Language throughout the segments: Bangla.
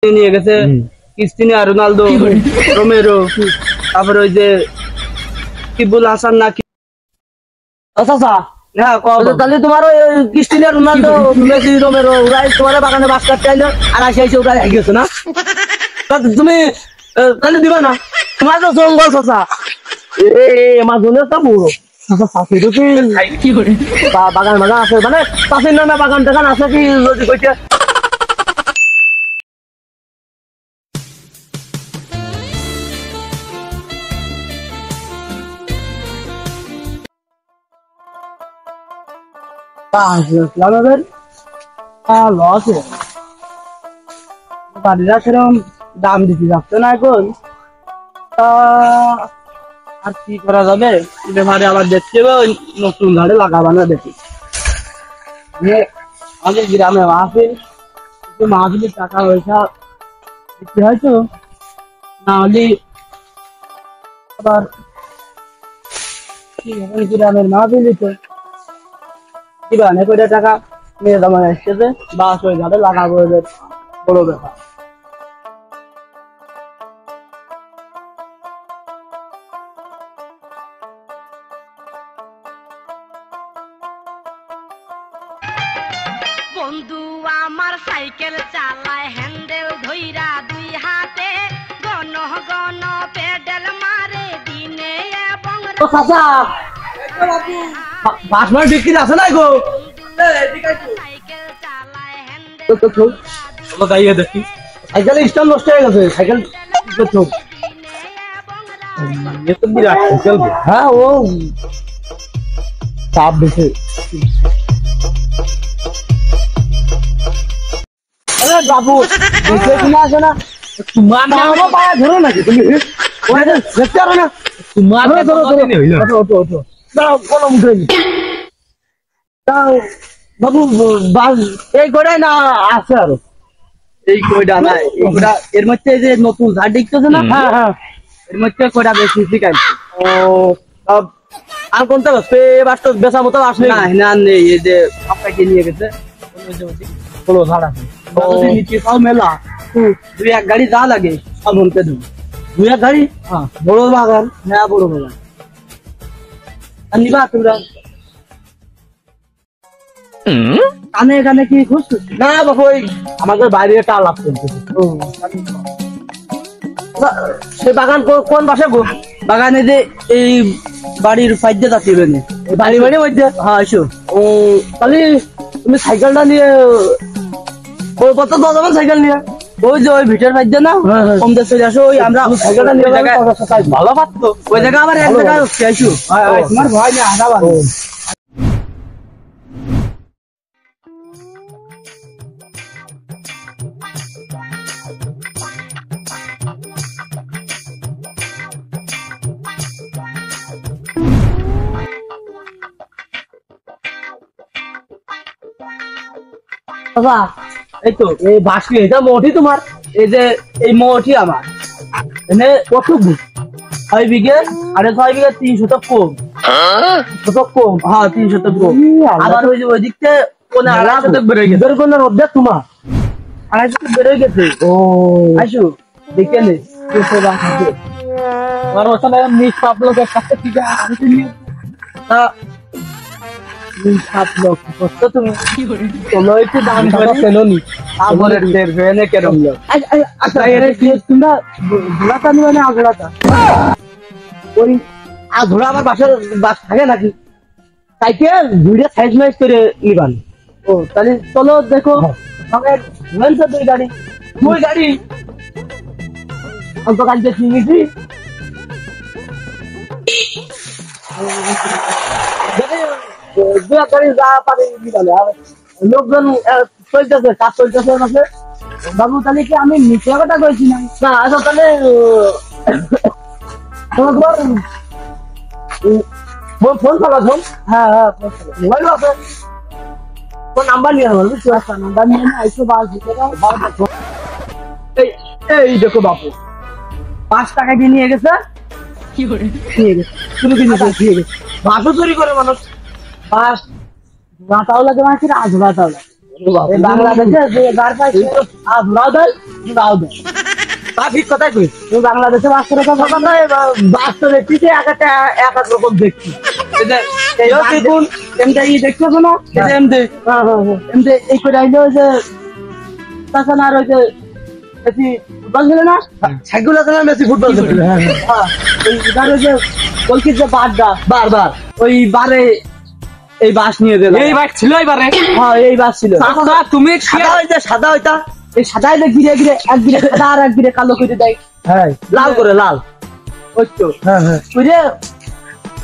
নিয়ে গেছে ক্রিস্টিয়ানো রোনালদো, রোমেরো, তারপরে ওই যে কিবুল হাসান নাকি। আচ্ছা হ্যাঁ তাহলে তোমার ওই ক্রিস্টিয়ানো রোনালদো, মেসি, রোমেরো ওরাই তোমার বাগানে বাস কাটতে আইলো আর আসে ওরা গেছে না? তুমি তাহলে দিবা না? তোমার তো জঙ্গল চাচা আমার জন্য একটা বুড়ো কি করে বাগান বাগান আছে মানে চাষির নামে বাগান টাগান আছে কি যদি কইতে বাড়িরা সেরকম দাম দিতে যাচ্ছে না এখন, আর কি করা যাবে? ব্যাপারে আবার দেখতে হবে নতুন ধারে লাগাবানা দেখি। আমাদের গ্রামে মাহফিল, মাহফিলের টাকা পয়সা দিতে হয়তো না হলে আবার গ্রামের মাহফিল দিতে অনেক কয়টা টাকা নিয়ে জমা এসেছে বাস ওই ধারে লাগাবো, এদের বড় ব্যাপার। বন্ধু আমার সাইকেল চালায় হ্যান্ডেল ধইরা দুই হাতে, গণ গণ পেডেল মারে দিনে এবং বাস মার বিক্রি আছে না গো? সাইকেল চালায় হ্যান্ডেল তাই দেখি সাইকেলের স্ট্যান্ড নষ্ট হয়ে গেছে, সাইকেল হ্যাঁ ও চাপ বেশি। বাবু আসে না তোমার পায়ে ধরো নাকি তুমি দেখতে পারো না? তোমার বাবু এই কয়টাই না আছে আরো? এই কয়টা না, এইটা এর মধ্যে যে নতুন ধার দেখতেছে না, হ্যাঁ হ্যাঁ এর মধ্যে কয়টা বেশি শিখাইছে। ও আর কোনটা বাস্তব বেচা মতো আসলে না না নেই, এই যে আপনাকে নিয়ে গেছে হলো ধার আছে নিচে সব মেলা, দুই এক গাড়ি যা লাগে সব মনতে দেবো। দুই এক গাড়ি হ্যাঁ বড় বাগান হ্যাঁ বড় বাগান। আর নিবা তোমরা কানে কানে কি খুঁজছো? না বাবু ওই আমাদের বাইরে একটা আলাপ চলতেছে। সেই বাগান কোন পাশে গো? বাগানে যে এই বাড়ির ফাইদে যাচ্ছে বাড়ি বাড়ির মধ্যে। হ্যাঁ এসো। ও তাহলে তুমি সাইকেলটা নিয়ে কত যাবেন সাইকেল নিয়ে? ওই যে ওই ভিটের ফাইদে না কম দেশ চলে আসো, ওই আমরা সাইকেলটা নিয়ে ভালো পারতো ওই জায়গা আবার এক জায়গায় আসছি আইসো। তোমার ভয় নেই আধা বাড়ি এই তো এই বাসি এটা মোটি তোমার, এই যে এই মোটি আমার এনে কত 6 বিঘে, আরে 6 বিঘে 300 তো কম, কম হ্যাঁ 300 তো কম। আবার ওই যে ওই দিকতে কোনে 250 তো বেড়ে গেছে, কোন রোদে তোমার 250 তো বেড়ে গেছে। ও আইসো দেখে নে আমার ওখানে নিষ্পাপ লোকের কাছে ঠিক আছে সাত লক্ষ করছো তুমি, চলো একটু দাম করে চেনি তারপরে ট্রেনে কেরম লোক। আচ্ছা তোমরা ঘোড়াটা নিবে না ঘোড়াটা? ওই ঘোড়া আমার বাসার বাস থাকে নাকি? সাইকেল দুইটা সাইজ মাইজ করে নিবান। ও তাহলে চলো দেখো সঙ্গে দুই গাড়ি অল্প কাজ দেখি নিয়েছি দু এক গাড়ি যা পারে নিবালে। আর লোকজন চলতেছে কাজ চলতেছে আছে বাবু। তাহলে কি আমি নিচে কথা কইছি না? আচ্ছা তাহলে তোমার ফোন চালা ফোন। হ্যাঁ হ্যাঁ মোবাইল আছে, তোর নাম্বার নিয়ে বলবি? আচ্ছা নাম্বার নিয়ে আইসো বাস দিতে এই দেখো বাপু 5 টাকা দিয়ে নিয়ে গেছে, কি করে নিয়ে গেছে তুমি কি নিয়ে গেছে। বাসও চুরি করে মানুষ, বাস ঘোড়াটাও লাগে মানুষের আর ঘোড়াটাও লাগে। এই বাংলাদেশে যে বার পাইছে আর ঘুরাও দেয় ঘুরাও দেয় তা ঠিক কথাই কই তুমি বাংলাদেশে বাস করে থাকো না বাস তো দেখছি এক একটা এক এক রকম দেখছি এই দেখুন এমটা ই দেখতেছো না এই যে এমতে এমতে এই করে আইলো যে তাছাড়া আর ওই যে এটি ফুটবল খেলে না সাইকেল আছে না মেসি ফুটবল খেলে হ্যাঁ ওই এবার ওই যে গোলকির যে বারটা বারবার ওই বারে এই বাস নিয়ে দিল এই বাইক ছিল এবারে হ্যাঁ এই বাস ছিল চাচা তুমি সাদা হইতা সাদা হইতা এই সাদাই যে ঘিরে ঘিরে এক ঘিরে সাদা আর এক ঘিরে কালো করে দেয় হ্যাঁ লাল করে লাল ওই তো হ্যাঁ হ্যাঁ ওই যে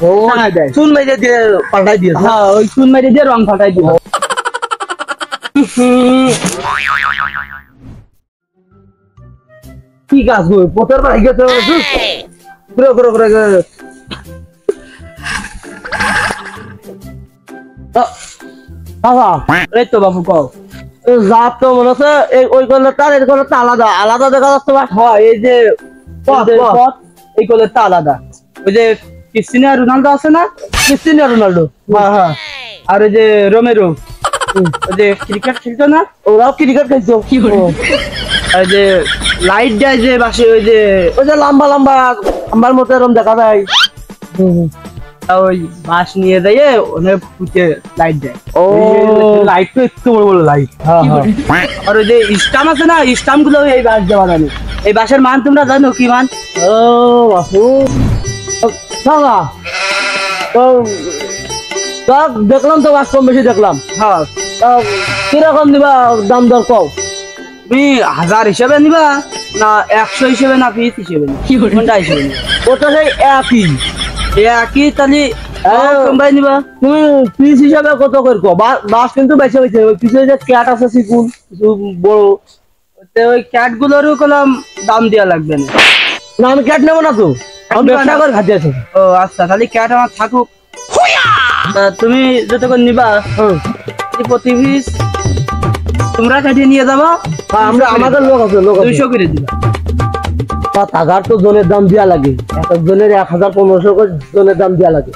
ও টাঙায় দেয় চুন মেজে দিয়ে পাল্টাই দিয়েছে হ্যাঁ ওই চুন মেরে দিয়ে রং ফাটাই দিব কি গাছ গো পথের পর গেছে ঘুরে ঘুরে ঘুরে এই তো বাবু কও জাত তো মনে হচ্ছে এই ওই কলরটা এই কলরটা আলাদা আলাদা দেখা যাচ্ছে বা হ্যাঁ এই যে পথ, এই যে পথ। পথ, এই কলেরটা আলাদা ওই যে ক্রিস্টিয়ানো রোনালদো আছে না ক্রিস্টিয়ানো রোনাল্ডো হ্যাঁ হ্যাঁ আর ওই যে রোমেরো ওই যে ক্রিকেট খেলতো না ওরাও ক্রিকেট খেলছো আর ওই যে লাইট দেয় যে বাসে ওই যে ওই যে লম্বা লম্বা আমার মতো এরকম দেখা যায় ওই বাস নিয়ে দিয়ে ওখানে ফুটে লাইট দেয় ও লাইট তো একটু বড় বড় লাইট আর ওই যে স্টাম্প আছে না স্টাম্প গুলো এই বাস দেওয়া জানি এই বাসের মান তোমরা জানো কি মান ও বাপু দাদা তো দেখলাম তো বাস কম বেশি দেখলাম হ্যাঁ কিরকম দিবা দাম দর কও তুমি 1000 হিসেবে নিবা না 100 হিসেবে না পিস হিসেবে কোনটা হিসেবে নিবা ওটা সেই একই একই তাহলে কোনটাই নিবা তুমি পিস হিসাবে কত করে কো বাস কিন্তু বেশি হয়েছে ওই পিছনে যে ক্যাট আছে সিকুন কিছু বড় তো ওই ক্যাট গুলোরও কলম দাম দেওয়া লাগবে না না আমি ক্যাট নেবো না তো আমি ব্যবসা করে খাতে আছি ও আচ্ছা তাহলে ক্যাট আমার থাকুক তা তুমি যতক্ষণ নিবা এই প্রতি পিস তোমরা কাটিয়ে নিয়ে যাবা আমরা আমাদের লোক আছে লোক আছে 200 করে দিবা টাকার তো জনের দাম দেওয়া লাগে এক একজনের 1000-1500 করে জনের দাম দেওয়া লাগে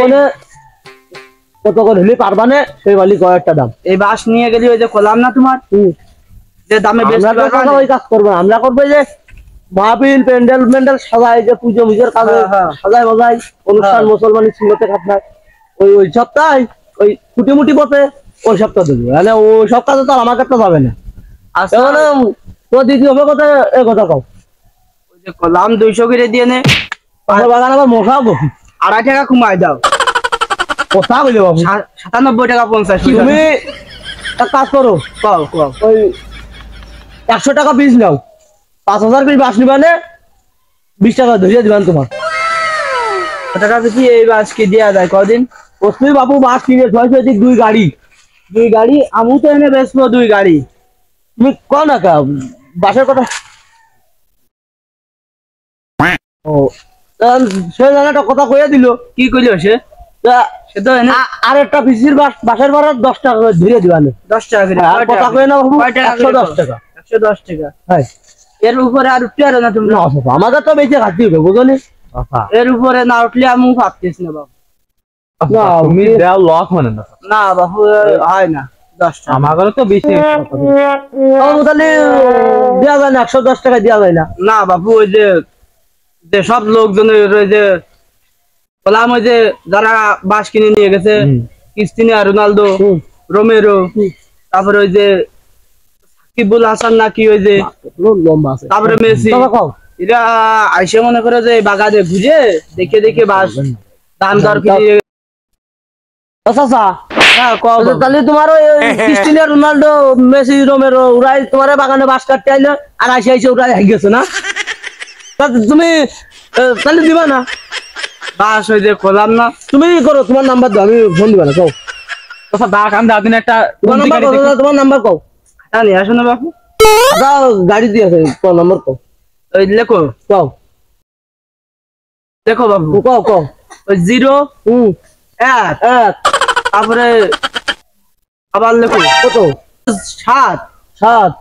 মানে কত করে হলে পারবানে সেই মালিক কয়েকটা দাম এই বাস নিয়ে গেলি ওই যে কলাম না তোমার যে দামে বেশি আমরা তো টাকা ওই কাজ করবো না। আমরা করবো এই যে মাহফিল প্যান্ডেল ম্যান্ডেল সাজাই যে পুজো মুজোর কাজে হ্যাঁ, হ্যাঁ। সাজাই বাজাই অনুষ্ঠান হ্যাঁ। মুসলমানি সুন্নতে খাতনায় ওই সপ্তাহে ওই ছুটি মুটি পথে ওই সপ্তাহ দেবো মানে ওই সব কাজে তো আর আমার কাছে যাবে না আচ্ছা এখানে তো দিদি হবে কথা এ কথা কও ওই যে কলাম 200 করে দিয়ে নে আমার বাগান আবার মশাও গো 2.5 টাকা কমাই দাও কথা বলে বাবু 97 টাকা 50 তুমি এক কাজ করো কও কও ওই 100 টাকা পিস নাও 5000 পিস বাস নিবানে 20 টাকা ধরিয়ে দিবেন তোমার টাকা বেশি এই বাস কি দেয়া যায় কদিন ওসমি বাবু বাস কিনে ছয়শ দুই গাড়ি 2 গাড়ি আমু তো এনে বেচবো 2 গাড়ি তুমি কও না কা বাসের কথা ও সে জানাটা কথা কইয়া দিল কি কইলো সে সে তো এনে আর একটা পিসির বাসের ভাড়া 10 টাকা করে ধরিয়ে দিবানে 10 টাকা করে আর কথা কই না বাবু কয় টাকা করে 110 টাকা 110 টাকা হ্যাঁ এর উপরে আর উঠতে পারো না তুমি না বাবা, আমাদের তো বেঁচে খাচ্ছি হবে বুঝলি এর উপরে না উঠলে আমি ভাবতেছ না বাবু না তুমি দেও লক মানে না না বাবু হয় না 10 টাকা আমাগরে তো বেশি তাহলে দেওয়া যায় না 110 টাকা দেওয়া যায় না না বাবু ওই যে যে সব লোকজনের ওই যে বললাম ওই যে যারা বাস কিনে নিয়ে গেছে ক্রিস্টিয়ানো রোনালদো রোমেরো তারপরে ওই যে সাকিবুল হাসান নাকি ওই যে লম্বা আছে তারপরে মেসি কথা কও এরা আইসে মনে করে যে বাগানে বুঝে দেখে দেখে বাস দাম দর ফিরিয়ে আচ্ছা হ্যাঁ কও বাবু। তাহলে তোমার ওই ক্রিস্টিয়ানো রোনাল্ডো মেসি রোমেরো ওরাই তোমার বাগানে বাস কাটতে আইলো আর আইসে ওরাই হয়ে গেছে না তা তুমি তাহলে দিবা না বাস ওই যে করলাম না তুমি করো তোমার নাম্বার দাও আমি ফোন দিবা না কও আচ্ছা ডাক আমি দাদিন একটা তোমার নাম্বার কও দাদা, তোমার নাম্বার কও হ্যাঁ নিয়ে আসো না বাবু দাও গাড়ি দিয়ে আছে তোমার নাম্বার কও ওই লেখো কও দেখো বাবু কও কও ওই 0 1 এক তারপরে আবার লেখো কত 7 সাত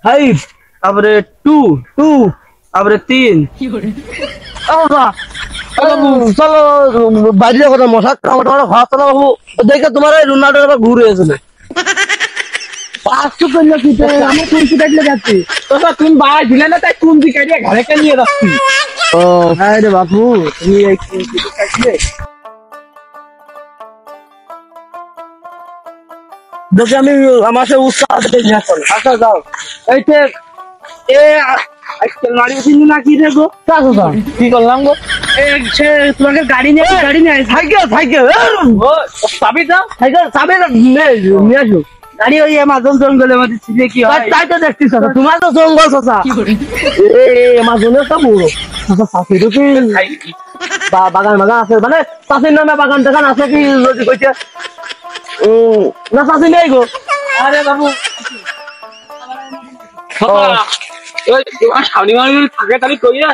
ফাইভ তারপরে 2 টু তারপরে 3 বাবা চলো বাইরে কথা মশা তোমার ঘর চলো বাবু দেখে তোমার এই রোনাল্ডোর আবার ঘুরে এসেছে পাঁচশো করলো কি আমার কুঞ্চি কাটলে যাচ্ছি চাচা তুমি বাই দিলে না তাই কুঞ্জি কাটিয়ে ঘরে কে নিয়ে যাচ্ছি ও হ্যাঁ রে বাপু তুমি এই কুঞ্চি কাটলে দেখে আমি আমার সে উৎসাহ দেখে আচ্ছা যাও এইতে এ আজকাল গাড়ি কিনি না কি রে গো কি করলাম গো সে তোমাকে গাড়ি নিয়ে সাইকেল সাইকেল চাবি দাও সাইকেল চাবে নিয়ে আসো গাড়ি ওই আমাজন জঙ্গলের মধ্যে ছিঁড়ে কি হয় তাই তো দেখছি চাচা তোমার তো জঙ্গল চাচা আমাজনের তো বড় চাচা চাষিরও কি বাগান বাগান আছে মানে চাষির নামে বাগান টাগান আছে কি যদি কইছে না চাষি নেই গো আরে বাবু ওই তোমার সামনে থাকে তাহলে কইয়া